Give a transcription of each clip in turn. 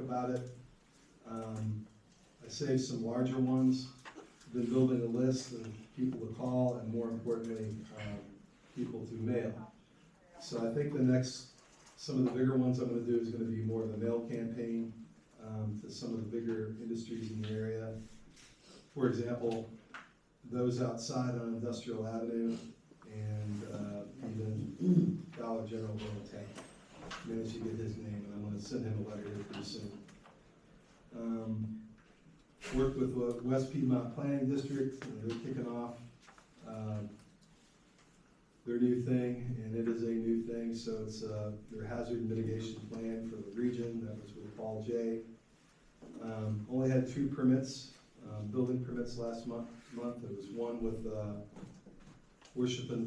about it. I saved some larger ones. Been building a list of people to call, and more importantly, people to mail. So I think some of the bigger ones I'm gonna do is gonna be more of a mail campaign to some of the bigger industries in the area. For example, those outside on Industrial Avenue and even Dollar General Middletown. Managed to get his name, and I'm gonna send him a letter here pretty soon. Worked with West Piedmont Planning District, they're kicking off their new thing, and it is a new thing, so it's their hazard mitigation plan for the region. That was with Paul J. Only had 2 permits, building permits last month. There was one with Worship in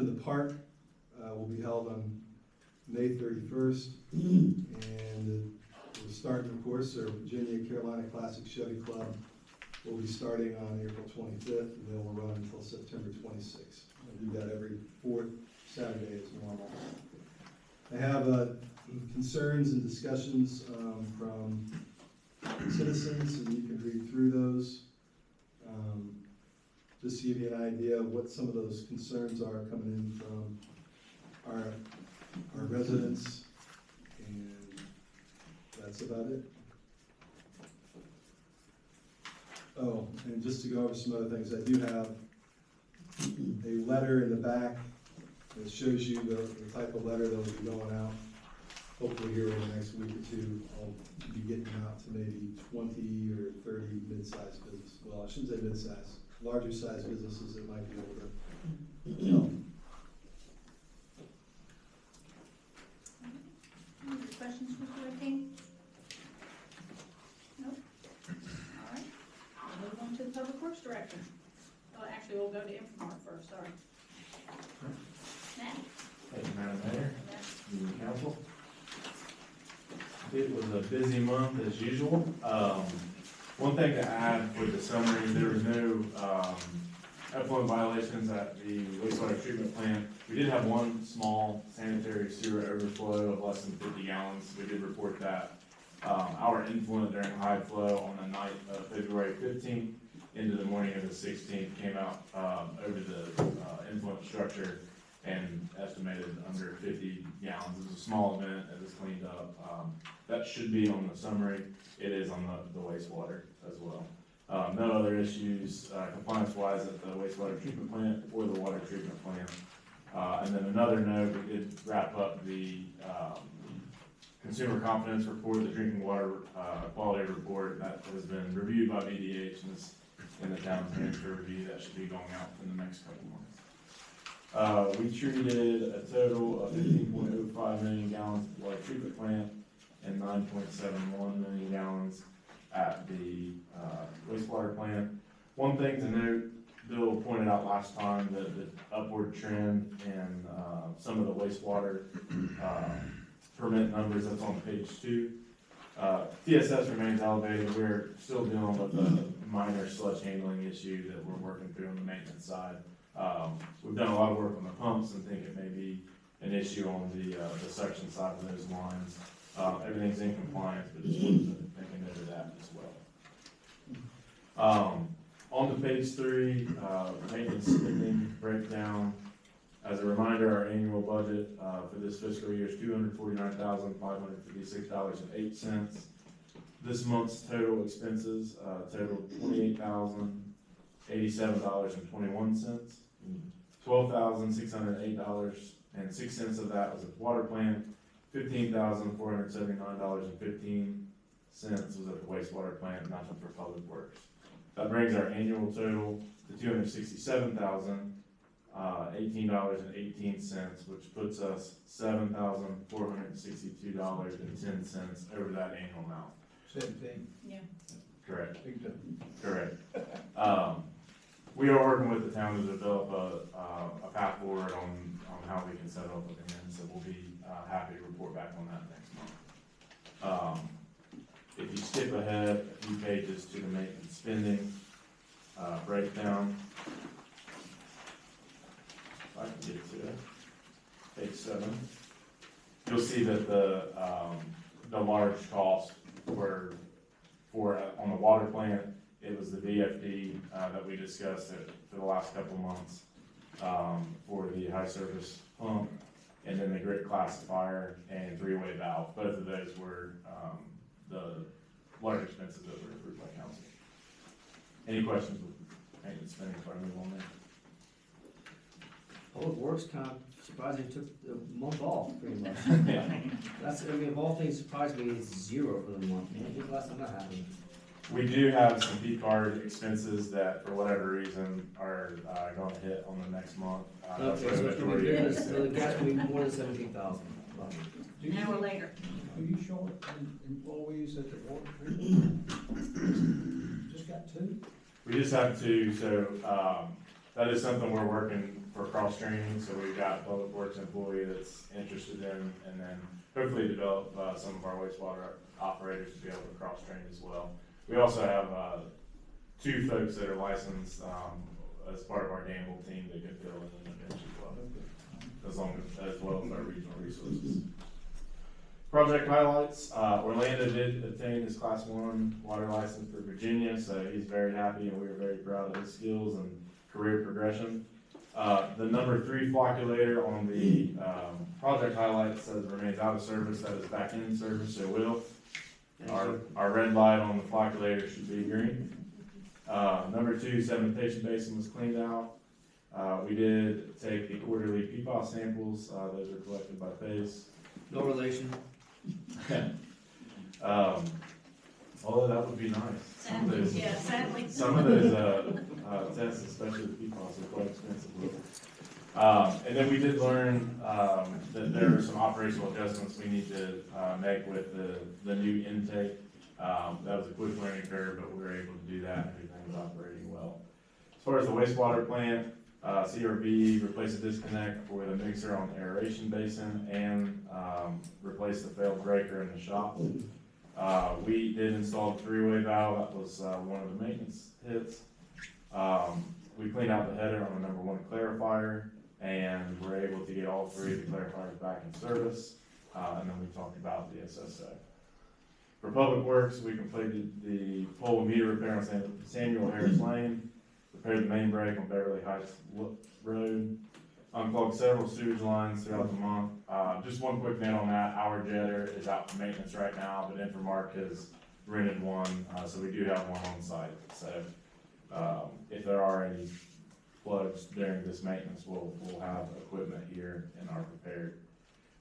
the Park will be held on May 31st, and we're starting, of course, our Virginia Carolina Classic Chevy Club will be starting on April 25th, and they will run until September 26th. I do that every 4th Saturday as normal. I have concerns and discussions from citizens, and you can read through those. Just to give you an idea of what some of those concerns are coming in from our residents, and that's about it. Oh, and just to go over some other things, I do have a letter in the back that shows you the type of letter that will be going out. Hopefully here over the next week or 2, I'll be getting out to maybe 20 or 30 mid-sized businesses. Well, I shouldn't say mid-sized, larger sized businesses that might be able to help. Any other questions, Mr. King? Nope. All right. We'll move on to the Public Works Director. Oh, actually, we'll go to Infomart first, sorry. Matt? Thank you, Madam Mayor, Yeah. and Council. It was a busy month as usual. One thing to add for the summary, there was no effluent violations at the wastewater treatment plant. We did have one small sanitary sewer overflow of less than 50 gallons. We did report that. Our influent during high flow on the night of February 15th into the morning of the 16th came out over the influent structure and estimated under 50 gallons. It was a small event. It was cleaned up. That should be on the summary. It is on the wastewater as well. No other issues compliance-wise at the wastewater treatment plant or the water treatment plant. And then another note, we did wrap up the consumer confidence report, the drinking water quality report that has been reviewed by VDH and is in the town's hands for review. That should be going out in the next couple months. We treated a total of 15.05 million gallons at the water treatment plant and 9.71 million gallons at the wastewater plant. One thing to note, Bill pointed out last time that the upward trend in some of the wastewater permit numbers, that's on page 2. TSS remains elevated. We're still dealing with a minor sludge handling issue that we're working through on the maintenance side. We've done a lot of work on the pumps and think it may be an issue on the suction side of those lines. Everything's in compliance, but just wanted to make a note of that as well. On to page 3, maintenance spending breakdown. As a reminder, our annual budget for this fiscal year is $249,556.08. This month's total expenses totaled $28,087.21. $12,608.06 of that was at the water plant. $15,479.15 was at the wastewater plant, nothing for public works. That brings our annual total to $267,018.18, which puts us $7,462.10 over that annual amount. Same thing. Yeah. Correct. Big time. Correct. We are working with the town to develop a path forward on how we can settle up with them, so we'll be happy to report back on that next month. If you skip ahead a few pages to the maintenance spending breakdown, if I can get to it, page 7. you'll see that the large cost for on the water plant, it was the VFD, that we discussed for the last couple of months, for the high surface pump, and then the grit classifier and three-way valve. Both of those were, the large expenses that were approved by council. Any questions with maintenance spending before I move on there? Public Works kind of surprisingly took the month off, pretty much. Yeah. That's, I mean, of all things, surprised me it's 0 for the month. When was the last time that happened? We do have some P card expenses that, for whatever reason, are, going to hit on the next month. That's Okay, where so the it's gonna be, majority of it so the gas will be more than 17,000. An hour later. Are you short employees at the water treatment? Just got 2? We just have to, so, that is something we're working for cross-training, so we've got a public works employee that's interested in, and then hopefully develop, some of our wastewater operators to be able to cross-train as well. We also have, 2 folks that are licensed, as part of our Danville team that can fill in the bench as well, as well as our regional resources. Project highlights, Orlando did obtain his class 1 water license for Virginia, so he's very happy and we are very proud of his skills and career progression. The number 3 flocculator on the, project highlights says remains out of service, that is back in service, so it will. Our red light on the flocculator should be green. Number 2, sedimentation basin was cleaned out. We did take the quarterly PFAS samples, those are collected by FACE. No relation. Although that would be nice. Sadly, yeah, sadly. Some of those, tests, especially the PFAS, are quite expensive. And then we did learn, that there are some operational adjustments we need to, make with the new intake. That was a quick learning curve, but we were able to do that, everything was operating well. As far as the wastewater plant, CRB replaced the disconnect for the mixer on the aeration basin and, replaced the failed breaker in the shop. We did install the three-way valve, that was, one of the maintenance hits. We cleaned out the header on the number 1 clarifier, and we're able to get all 3 of the clarifiers back in service, and then we talked about the SSO. For Public Works, we completed the pole and meter repair on Samuel Harris Lane, repaired the main break on Beverly Heights Road, unclogged several sewage lines throughout the month. Just one quick note on that, our jetter is out for maintenance right now, but Infomark has rented one, so we do have one on site. So, if there are any plugs during this maintenance, we'll have equipment here and are prepared.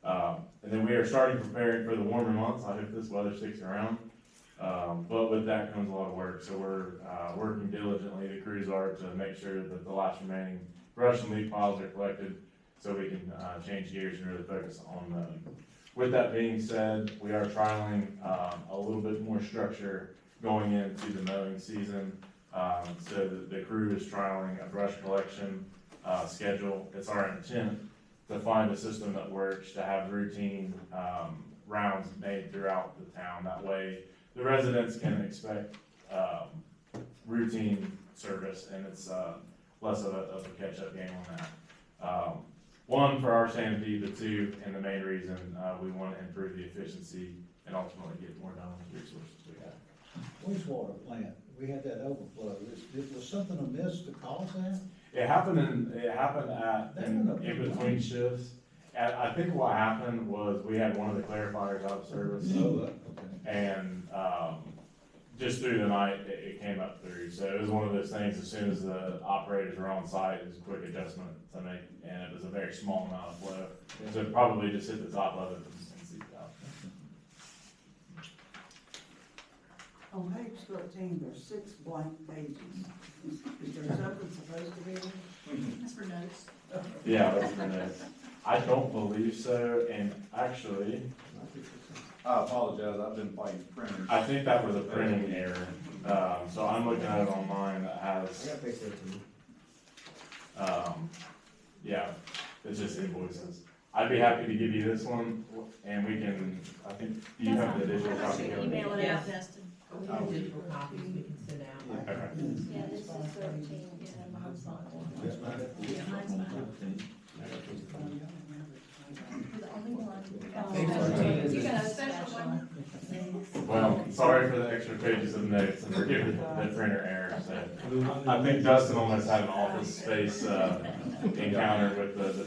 And then we are starting preparing for the warmer months. I hope this weather sticks around. But with that comes a lot of work, so we're, working diligently, the crews are, to make sure that the last remaining brush and leaf piles are collected, so we can, change gears and really focus on them. With that being said, we are trialing, a little bit more structure going into the mowing season. So the crew is trialing a brush collection, schedule. It's our intent to find a system that works, to have routine, rounds made throughout the town. That way, the residents can expect, routine service, and it's, less of a catch-up game on that. 1, for our sanity, but 2, and the main reason, we want to improve the efficiency and ultimately get more done with the resources we have. Wastewater plant, we had that overflow. Was something amiss to cause that? It happened in between shifts. And I think what happened was we had one of the clarifiers out of service. Okay. And, just through the night, it came up through. So it was one of those things, as soon as the operators were on site, it was a quick adjustment to make, and it was a very small amount of flow. So it probably just hit the top of it and seeped out. On page 13, there's 6 blank pages. Is there something supposed to be there? That's for notes. Yeah, that's the notes. I don't believe so, and actually, I apologize, I've been fighting printers. I think that was a printing error. So I'm looking at it online that I has, got page 13. yeah, it's just invoices. I'd be happy to give you this one, and we can, I think, do you have the digital How about copy? you email it out, Dustin? We have digital copies we can send out. Okay. Yeah, this is 13, yeah, mine's not on. Yes, Yeah, mine's not. You're the only one. Well, sorry for the extra pages of notes and forgive the printer error, so. I think Dustin almost had an office space, encounter with the